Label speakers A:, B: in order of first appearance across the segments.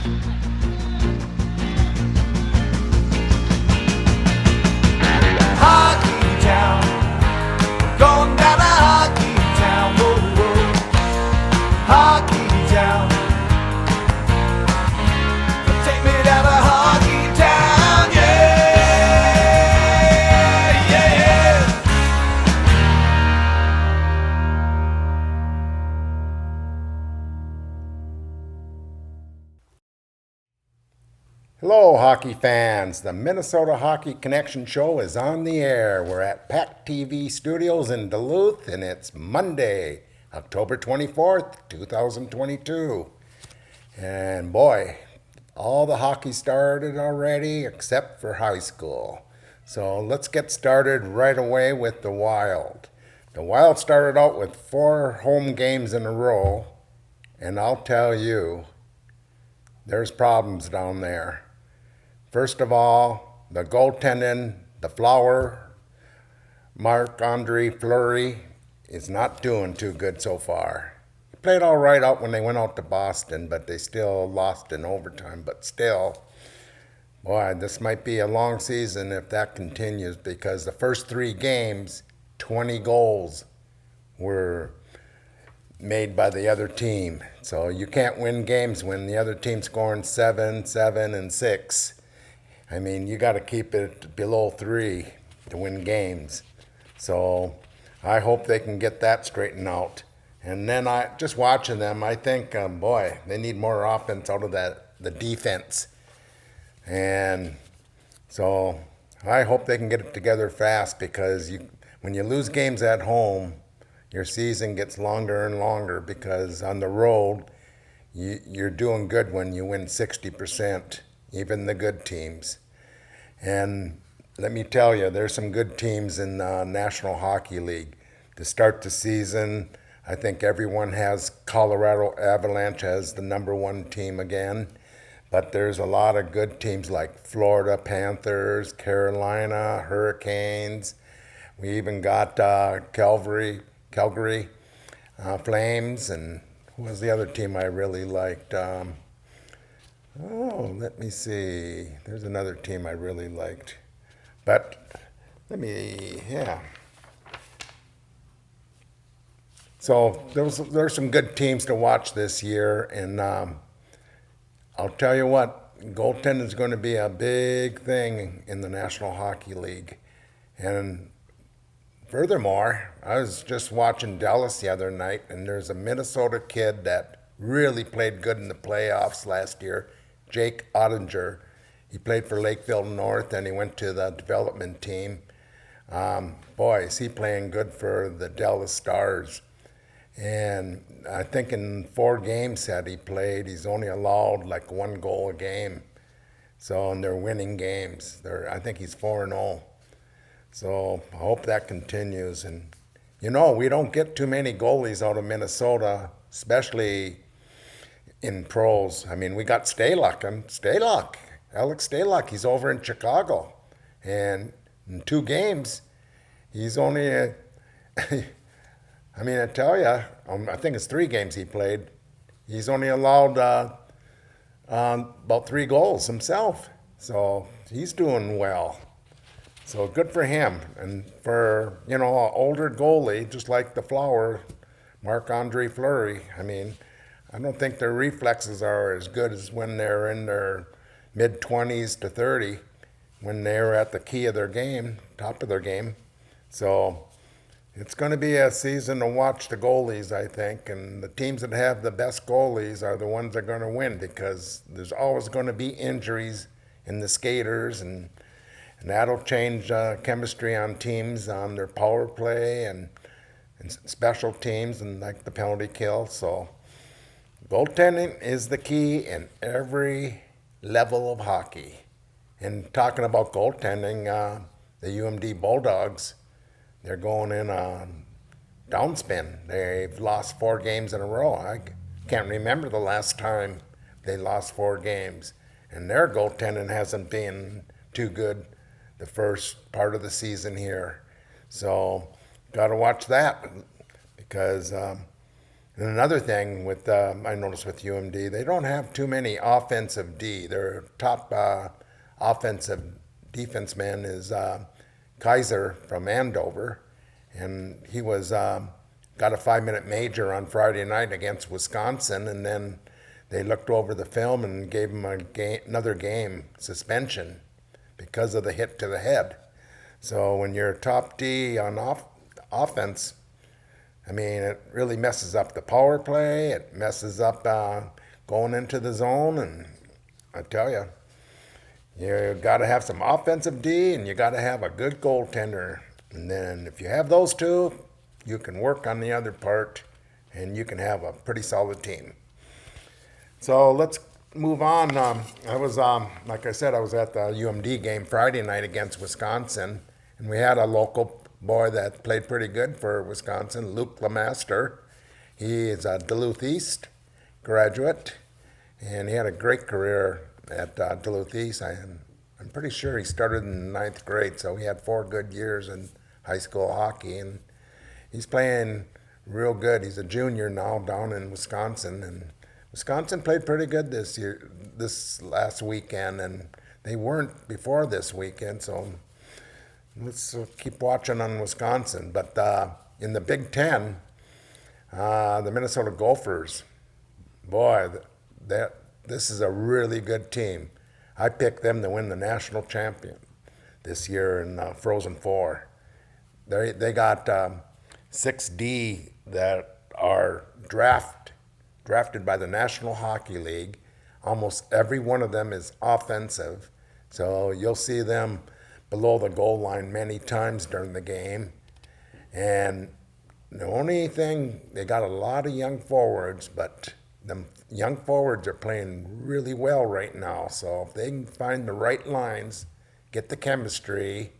A: Hockey town, going down to hockey town, whoa, whoa. Hockey town, take me down to hockey town, yeah, yeah, yeah.
B: Hello, hockey fans. The Minnesota Hockey Connection Show is on the air. We're at PACT-TV Studios in Duluth, and it's Monday, October 24th, 2022. And boy, all the hockey started already except for high school. So let's get started right away with the Wild. The Wild started out with 4 home games in a row, and I'll tell you, there's problems down there. First of all, the goaltending, the Flower, Marc-Andre Fleury, is not doing too good so far. He played all right out when they went out to Boston, but they still lost in overtime. But still, boy, this might be a long season if that continues, because the first 3 games, 20 goals were made by the other team. So you can't win games when the other team's scoring 7, 7, and 6. I mean, you got to keep it below 3 to win games. So I hope they can get that straightened out. And then just watching them, I think, boy, they need more offense out of the defense. And so I hope they can get it together fast, because when you lose games at home, your season gets longer and longer, because on the road, you're doing good when you win 60%, even the good teams. And let me tell you, there's some good teams in the National Hockey League. To start the season, I think everyone has Colorado Avalanche as the #1 team again. But there's a lot of good teams like Florida Panthers, Carolina Hurricanes. We even got Calgary Flames, and who was the other team I really liked? Let me see. There's another team I really liked. But So there's some good teams to watch this year, and I'll tell you what, goaltending is going to be a big thing in the National Hockey League. And furthermore, I was just watching Dallas the other night, and there's a Minnesota kid that really played good in the playoffs last year, Jake Ottinger. He played for Lakeville North, and he went to the development team. Boy, is he playing good for the Dallas Stars. And I think in 4 games that he played, he's only allowed like 1 goal a game. So, and they're winning games. I think he's 4-0. So I hope that continues. And, we don't get too many goalies out of Minnesota, especially in pros. I mean, we got Alex Stalock, he's over in Chicago. And in 2 games, he's only, I tell you, I think it's 3 games he played. He's only allowed about 3 goals himself. So he's doing well. So good for him. And for, an older goalie, just like the Flower, Marc-Andre Fleury, I don't think their reflexes are as good as when they're in their mid-20s to 30, when they're at the key of their game, top of their game. So it's going to be a season to watch the goalies, I think. And the teams that have the best goalies are the ones that are going to win, because there's always going to be injuries in the skaters, and that'll change chemistry on teams, on their power play and special teams, and like the penalty kill. So goaltending is the key in every level of hockey. And talking about goaltending, the UMD Bulldogs, they're going in a downspin. They've lost 4 games in a row. I can't remember the last time they lost 4 games. And their goaltending hasn't been too good the first part of the season here. So got to watch that, because And another thing with I noticed with UMD, they don't have too many offensive D. Their top offensive defense man is Kaiser from Andover, and he was got a 5-minute major on Friday night against Wisconsin, and then they looked over the film and gave him another game suspension because of the hit to the head. So when you're top D on offense, I mean, it really messes up the power play. It messes up going into the zone. And I tell you, you got to have some offensive D and you got to have a good goaltender. And then if you have those two, you can work on the other part and you can have a pretty solid team. So let's move on. I was, like I said, I was at the UMD game Friday night against Wisconsin. And we had a local boy that played pretty good for Wisconsin, Luke Lemaster. He is a Duluth East graduate, and he had a great career at Duluth East. I'm pretty sure he started in the 9th grade, so he had 4 good years in high school hockey, and he's playing real good. He's a junior now down in Wisconsin, and Wisconsin played pretty good this last weekend, and they weren't before this weekend, so let's keep watching on Wisconsin. But in the Big Ten, the Minnesota Gophers, boy, this is a really good team. I picked them to win the national champion this year in Frozen Four. They got 6D that are drafted by the National Hockey League. Almost every one of them is offensive, so you'll see them below the goal line many times during the game. And the only thing, they got a lot of young forwards, but them young forwards are playing really well right now. So if they can find the right lines, get the chemistry,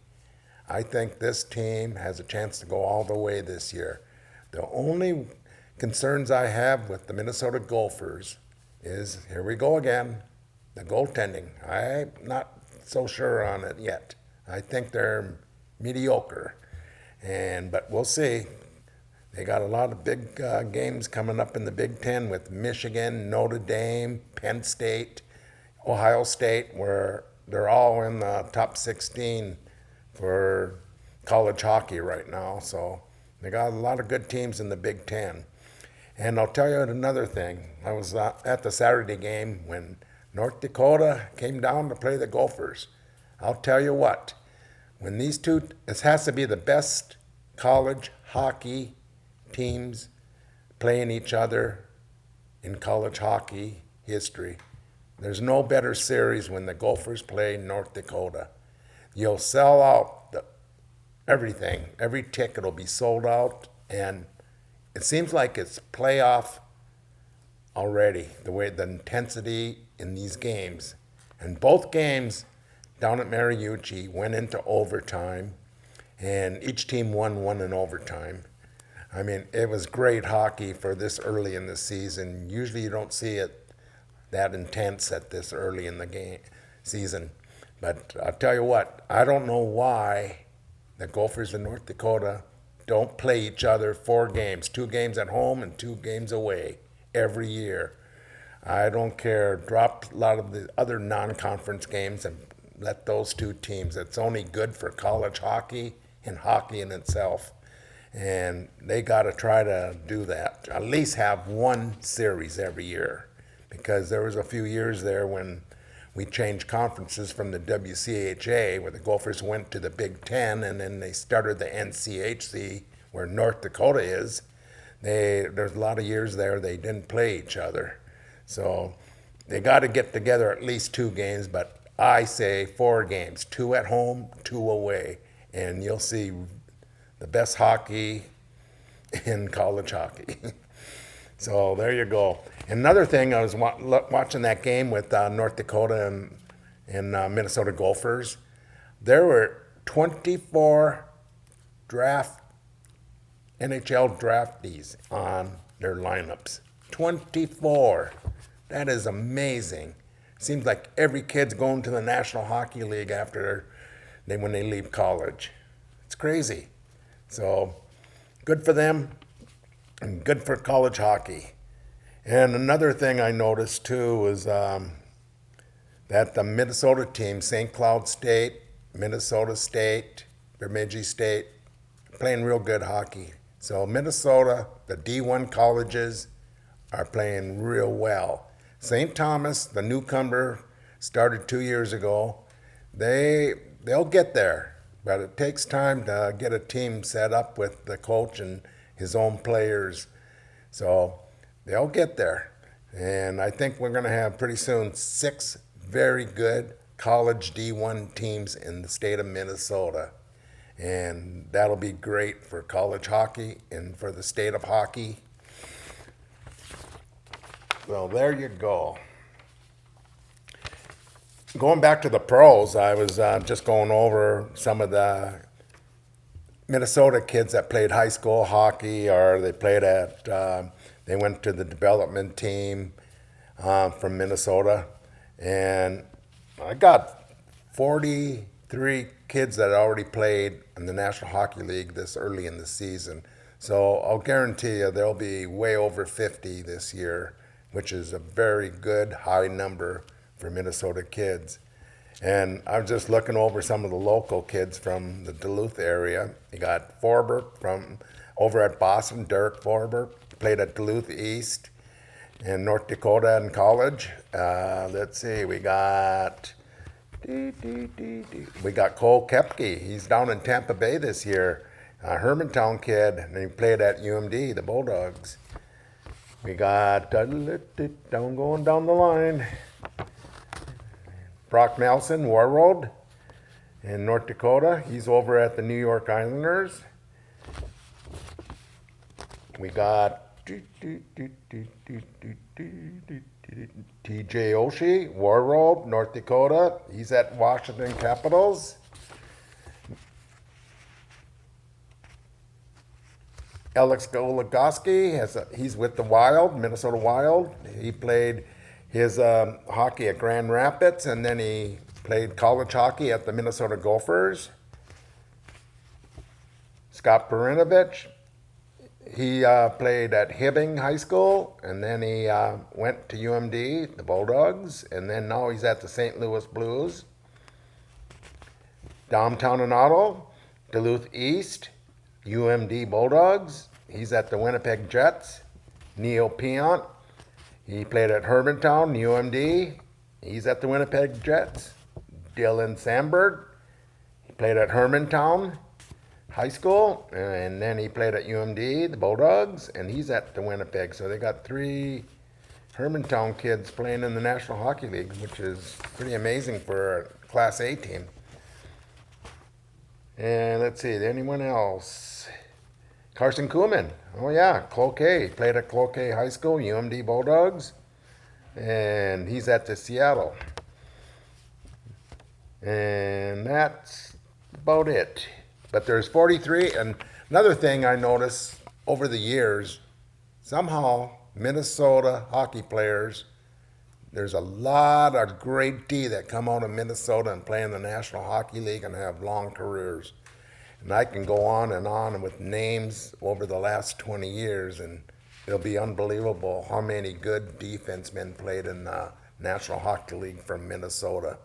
B: I think this team has a chance to go all the way this year. The only concerns I have with the Minnesota Gophers is, here we go again, the goaltending. I'm not so sure on it yet. I think they're mediocre, but we'll see. They got a lot of big games coming up in the Big Ten with Michigan, Notre Dame, Penn State, Ohio State, where they're all in the top 16 for college hockey right now. So they got a lot of good teams in the Big Ten. And I'll tell you another thing. I was at the Saturday game when North Dakota came down to play the Gophers. I'll tell you what, when these two, it has to be the best college hockey teams playing each other in college hockey history. There's no better series when the Gophers play North Dakota. You'll sell out everything. Every ticket will be sold out, and it seems like it's playoff already, the way the intensity in these games. And both games down at Mariucci went into overtime, and each team won one in overtime. I mean, it was great hockey for this early in the season. Usually you don't see it that intense at this early in the season. But I'll tell you what, I don't know why the Gophers in North Dakota don't play each other 4 games, 2 games at home and 2 games away every year. I don't care. Drop a lot of the other non-conference games and let those 2 teams. It's only good for college hockey and hockey in itself. And they got to try to do that. At least have 1 series every year. Because there was a few years there when we changed conferences from the WCHA, where the Gophers went to the Big Ten, and then they started the NCHC, where North Dakota is. There's a lot of years there they didn't play each other. So they got to get together at least 2 games, but I say 4 games, 2 at home, 2 away, and you'll see the best hockey in college hockey. So there you go. Another thing, I was watching that game with North Dakota and Minnesota Gophers. There were 24 NHL draftees on their lineups. 24. That is amazing. Seems like every kid's going to the National Hockey League when they leave college. It's crazy. So good for them. and good for college hockey. And another thing I noticed too was that the Minnesota team, St. Cloud State, Minnesota State, Bemidji State, playing real good hockey. So Minnesota, the D1 colleges are playing real well. St. Thomas, the newcomer, started 2 years ago. They'll get there, but it takes time to get a team set up with the coach and his own players. So they'll get there. And I think we're going to have pretty soon 6 very good college D1 teams in the state of Minnesota. And that'll be great for college hockey and for the state of hockey. Well, there you go. Going back to the pros, I was just going over some of the Minnesota kids that played high school hockey, or they went to the development team from Minnesota. And I got 43 kids that already played in the National Hockey League this early in the season. So I'll guarantee you there'll be way over 50 this year, which is a very good high number for Minnesota kids. And I'm just looking over some of the local kids from the Duluth area. You got Forbert from over at Boston, Derek Forbert, played at Duluth East in North Dakota in college. Let's see, we got Cole Kepke. He's down in Tampa Bay this year. Hermantown kid, and he played at UMD, the Bulldogs. We got, going down the line, Brock Nelson, Warroad in North Dakota. He's over at the New York Islanders. We got TJ Oshie, Warroad, North Dakota. He's at Washington Capitals. Alex Goligoski, he's with the Wild, Minnesota Wild. He played his hockey at Grand Rapids, and then he played college hockey at the Minnesota Gophers. Scott Perinovich, he played at Hibbing High School, and then he went to UMD, the Bulldogs, and then now he's at the St. Louis Blues. Dom Toninato, Duluth East, UMD Bulldogs. He's at the Winnipeg Jets. Neil Piant, he played at Hermantown, UMD. He's at the Winnipeg Jets. Dylan Sandberg, he played at Hermantown High School, and then he played at UMD, the Bulldogs, and he's at the Winnipeg. So they got 3 Hermantown kids playing in the National Hockey League, which is pretty amazing for a Class A team. And let's see, anyone else? Carson Kuhlman. Oh yeah, Cloquet. Played at Cloquet High School, UMD Bulldogs. And he's at the Seattle. And that's about it. But there's 43. And another thing I noticed over the years, somehow Minnesota hockey players, there's a lot of grade D that come out of Minnesota and play in the National Hockey League and have long careers. And I can go on and with names over the last 20 years, and it'll be unbelievable how many good defensemen played in the National Hockey League from Minnesota.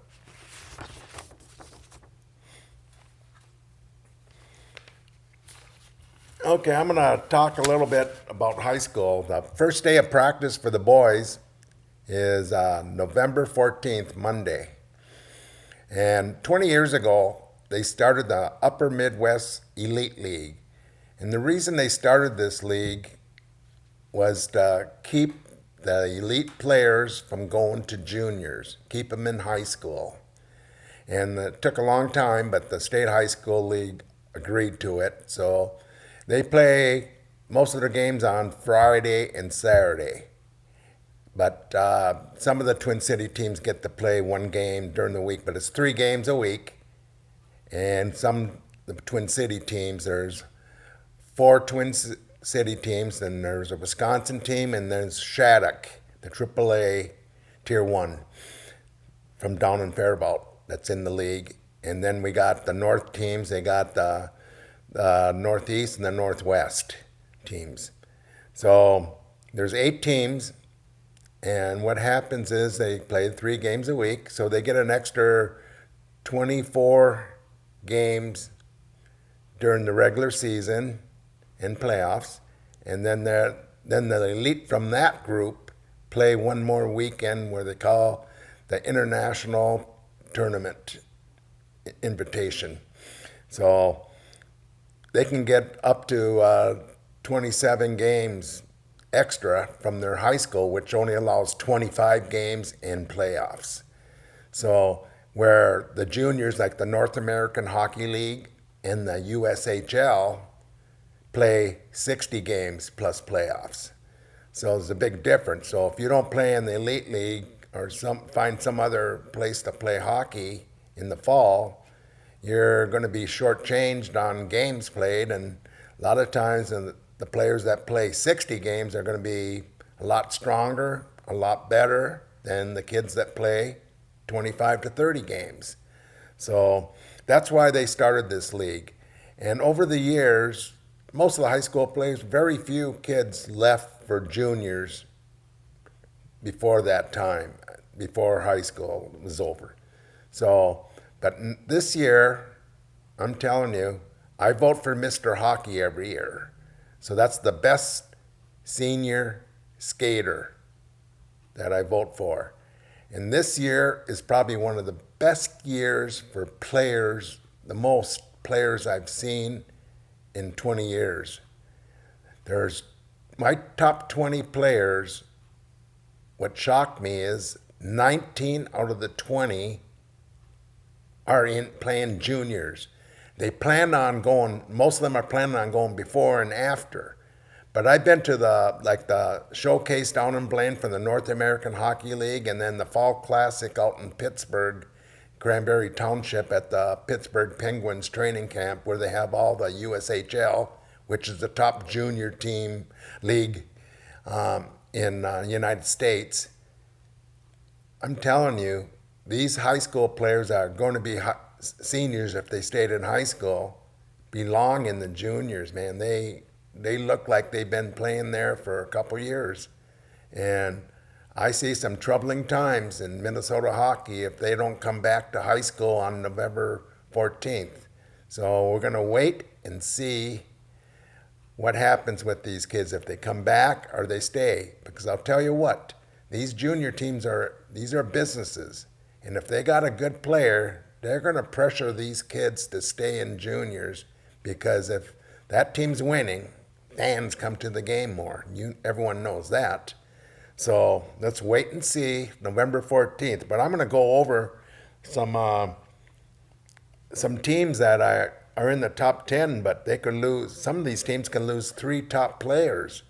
B: Okay, I'm going to talk a little bit about high school. The first day of practice for the boys is November 14th, Monday. And 20 years ago, they started the Upper Midwest Elite League. And the reason they started this league was to keep the elite players from going to juniors, keep them in high school. And it took a long time, but the State High School League agreed to it. So they play most of their games on Friday and Saturday. But some of the Twin City teams get to play one game during the week, but it's 3 games a week. And the Twin City teams, there's 4 Twin City teams, then there's a Wisconsin team, and there's Shattuck, the AAA Tier 1 from down in Faribault that's in the league. And then we got the North teams, they got the Northeast and the Northwest teams. So there's 8 teams, and what happens is they play 3 games a week, so they get an extra 24 games during the regular season and playoffs, and then the elite from that group play one more weekend where they call the International Tournament Invitation. So they can get up to 27 games extra from their high school, which only allows 25 games in playoffs. So where the juniors, like the North American Hockey League and the USHL, play 60 games plus playoffs. So there's a big difference. So if you don't play in the Elite League or find some other place to play hockey in the fall, you're going to be shortchanged on games played. And a lot of times the players that play 60 games are going to be a lot stronger, a lot better than the kids that play 25 to 30 games. So that's why they started this league. And over the years, most of the high school players, very few kids left for juniors before that time, before high school was over. So, but this year, I'm telling you, I vote for Mr. Hockey every year. So that's the best senior skater that I vote for. And this year is probably one of the best years for players, the most players I've seen in 20 years. There's my top 20 players. What shocked me is 19 out of the 20 are playing juniors. They plan on going, most of them are planning on going before and after. But I've been to the showcase down in Blaine for the North American Hockey League, and then the Fall Classic out in Pittsburgh, Cranberry Township at the Pittsburgh Penguins training camp, where they have all the USHL, which is the top junior team league in the United States. I'm telling you, these high school players are going to be seniors if they stayed in high school, belong in the juniors, man. They look like they've been playing there for a couple years. And I see some troubling times in Minnesota hockey if they don't come back to high school on November 14th. So we're going to wait and see what happens with these kids, if they come back or they stay. Because I'll tell you what, these junior teams these are businesses. And if they got a good player, they're going to pressure these kids to stay in juniors, because if that team's winning, fans come to the game more. Everyone knows that. So let's wait and see November 14th. But I'm going to go over some teams that are in the top 10, but they could lose. Some of these teams can lose 3 top players,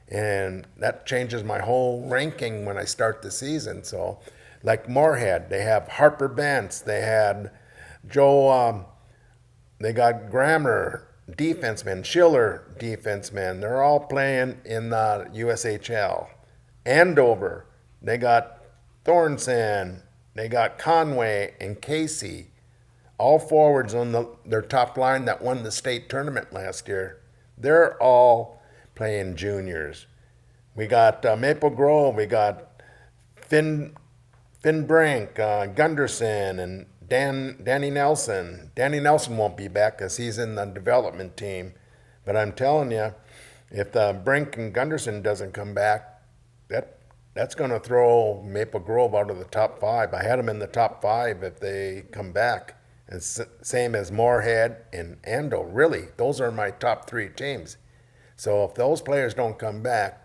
B: and that changes my whole ranking when I start the season. So, like Moorhead, they have Harper Bentz, they had Joe, they got Grammer, defenseman, Schiller, defenseman. They're all playing in the USHL. Andover, they got Thornton, they got Conway and Casey, all forwards on their top line that won the state tournament last year. They're all playing juniors. We got Maple Grove, we got Finn Brink, Gunderson, and Danny Nelson. Danny Nelson won't be back because he's in the development team. But I'm telling you, if Brink and Gunderson doesn't come back, that's going to throw Maple Grove out of the top 5. I had them in the top 5 if they come back. And same as Moorhead and Andover. Really, those are my top 3 teams. So if those players don't come back,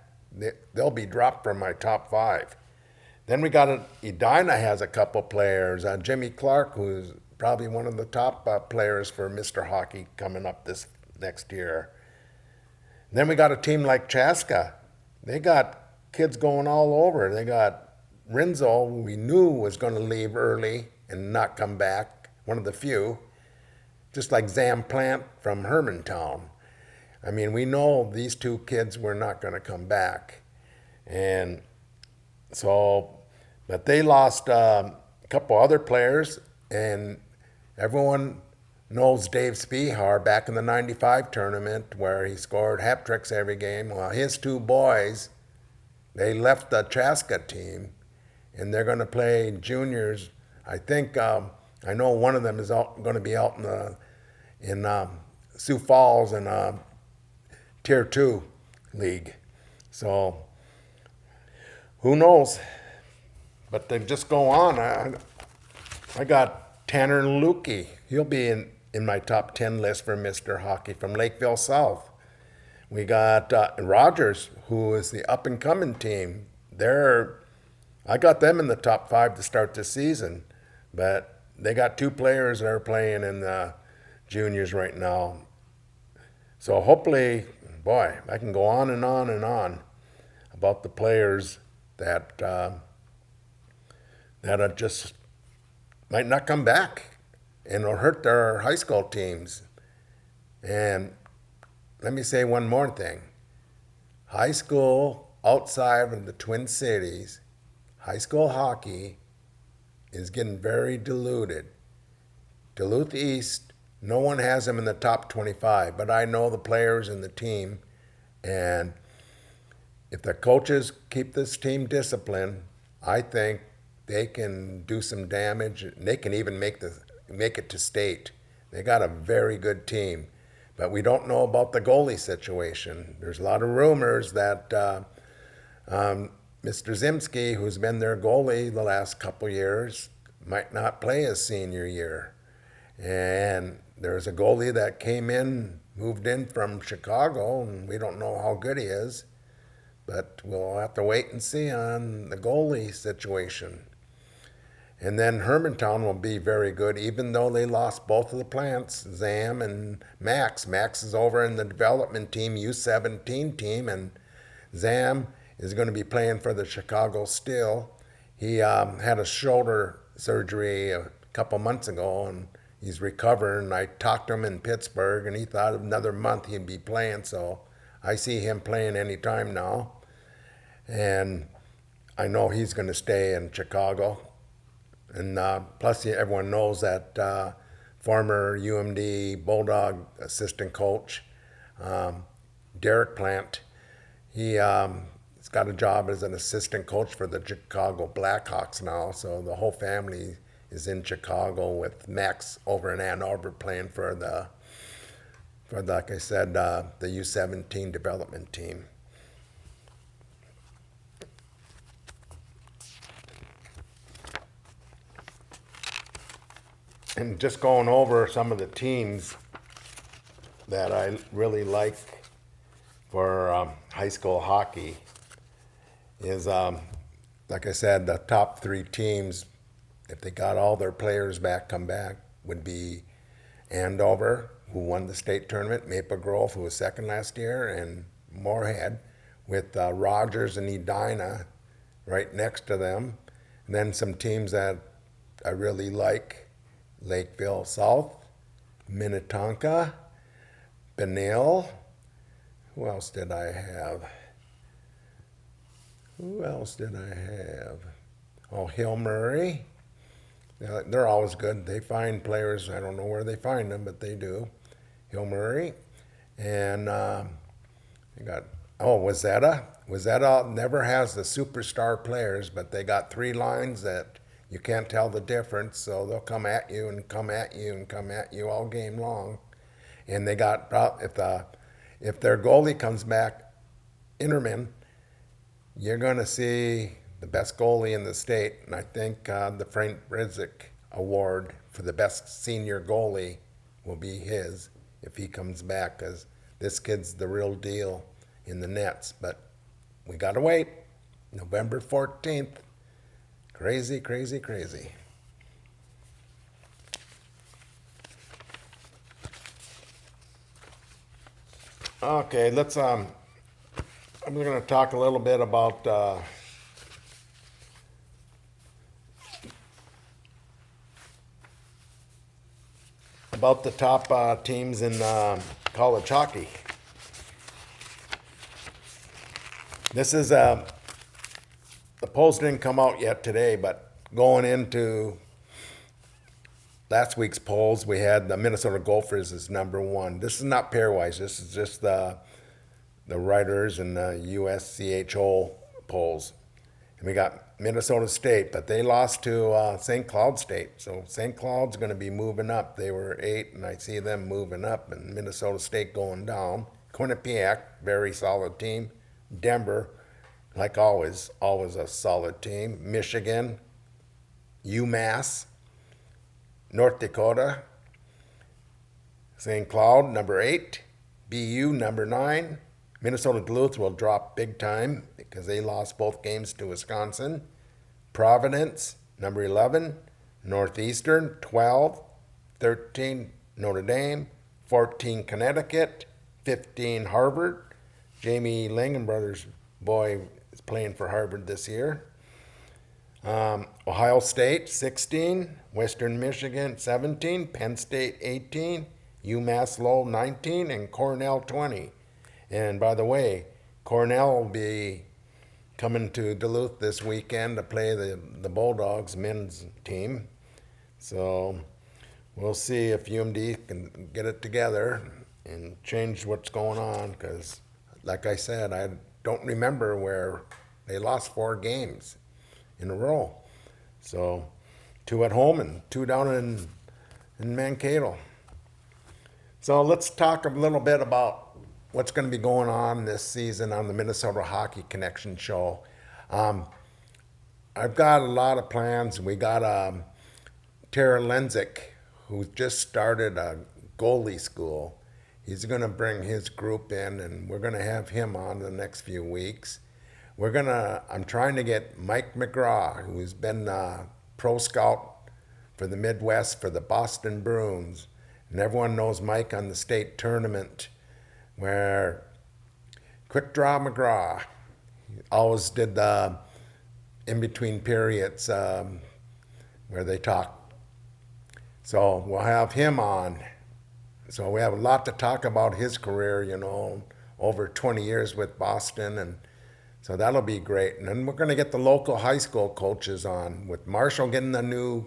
B: they'll be dropped from my top 5. Then we got Edina has a couple players. Jimmy Clark, who's probably one of the top players for Mr. Hockey coming up this next year. Then we got a team like Chaska. They got kids going all over. They got Rinzo, who we knew was going to leave early and not come back, one of the few, just like Zam Plant from Hermantown. I mean, we know these 2 kids were not going to come back. And so, but they lost a couple other players, and everyone knows Dave Spihar back in the '95 tournament where he scored hat tricks every game. Well, his two boys, they left the Chaska team, and they're going to play juniors. I think I know one of them is going to be out in Sioux Falls in Tier 2 league. So who knows? But they just go on. I got Tanner Lukey. He'll be in my top 10 list for Mr. Hockey from Lakeville South. We got Rogers, who is the up-and-coming team. I got them in the top 5 to start the season, but they got 2 players that are playing in the juniors right now. So hopefully, boy, I can go on and on and on about the players that are just might not come back and it'll hurt their high school teams. And let me say one more thing. High school outside of the Twin Cities, high school hockey is getting very diluted. Duluth East, no one has them in the top 25, but I know the players and the team. And if the coaches keep this team disciplined, I think they can do some damage. They can even make it to state. They got a very good team. But we don't know about the goalie situation. There's a lot of rumors that Mr. Zimski, who's been their goalie the last couple years, might not play his senior year. And there's a goalie that moved in from Chicago, and we don't know how good he is. But we'll have to wait and see on the goalie situation. And then Hermantown will be very good, even though they lost both of the plants, Zam and Max. Max is over in the development team, U17 team, and Zam is going to be playing for the Chicago Steel. He had a shoulder surgery a couple months ago, and he's recovering. I talked to him in Pittsburgh, and he thought another month he'd be playing, so I see him playing any time now. And I know he's going to stay in Chicago. And plus, everyone knows that former UMD Bulldog assistant coach, Derek Plant, he's got a job as an assistant coach for the Chicago Blackhawks now. So the whole family is in Chicago with Max over in Ann Arbor playing for like I said, the U17 development team. And just going over some of the teams that I really like for high school hockey is, like I said, the top 3 teams, if they got all their players back, come back, would be Andover, who won the state tournament, Maple Grove, who was second last year, and Moorhead, with Rogers and Edina right next to them. And then some teams that I really like, Lakeville South, Minnetonka, Benil. Who else did I have? Oh, Hill Murray. They're always good. They find players. I don't know where they find them, but they do. Hill Murray. And they got, Wazetta. Wazetta never has the superstar players, but they got 3 lines that you can't tell the difference, so they'll come at you and come at you and come at you all game long. And they got, if their goalie comes back, Interman, you're going to see the best goalie in the state. And I think the Frank Bridzik Award for the best senior goalie will be his if he comes back, because this kid's the real deal in the nets. But we got to wait. November 14th. Crazy, crazy, crazy. Okay, let's, I'm going to talk a little bit about the top teams in college hockey. This is the polls didn't come out yet today, but going into last week's polls, we had the Minnesota Gophers as #1. This is not pairwise. This is just the writers and the USCHO polls. And we got Minnesota State, but they lost to St. Cloud State. So St. Cloud's going to be moving up. They were 8, and I see them moving up, and Minnesota State going down. Quinnipiac, very solid team. Denver, like always a solid team. Michigan, UMass, North Dakota, St. Cloud, #8, BU, #9. Minnesota Duluth will drop big time because they lost both games to Wisconsin. Providence, #11. Northeastern, 12. 13, Notre Dame. 14, Connecticut. 15, Harvard. Jamie Langenbrother's boy is playing for Harvard this year. Ohio State, 16. Western Michigan, 17. Penn State, 18. UMass Lowell, 19. And Cornell, 20. And by the way, Cornell will be coming to Duluth this weekend to play the Bulldogs men's team. So we'll see if UMD can get it together and change what's going on, because like I said, I don't remember where they lost 4 games in a row. So 2 at home and 2 down in Mankato. So let's talk a little bit about what's going to be going on this season on the Minnesota Hockey Connection show. I've got a lot of plans. We got Tara Lenzik, who just started a goalie school. He's going to bring his group in, and we're going to have him on the next few weeks. I'm trying to get Mike McGraw, who's been pro scout for the Midwest for the Boston Bruins. And everyone knows Mike on the state tournament, where Quick Draw McGraw always did the in-between periods where they talk. So we'll have him on. So we have a lot to talk about his career, over 20 years with Boston, and so that'll be great. And then we're going to get the local high school coaches on, with Marshall getting the new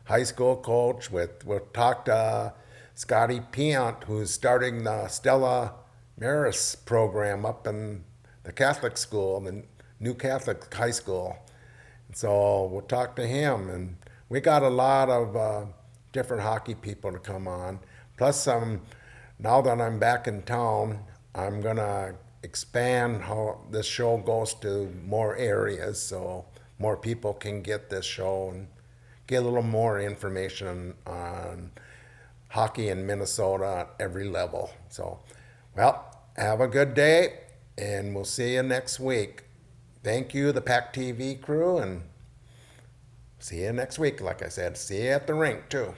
B: high school coach. We'll talk to Scotty Piant, who's starting the Stella Maris program up in the Catholic school, the new Catholic high school. So we'll talk to him, and we got a lot of different hockey people to come on. Plus, now that I'm back in town, I'm gonna expand how this show goes to more areas, so more people can get this show and get a little more information on hockey in Minnesota at every level. So, well, have a good day, and we'll see you next week. Thank you, the PACT-TV crew, and see you next week. Like I said, see you at the rink, too.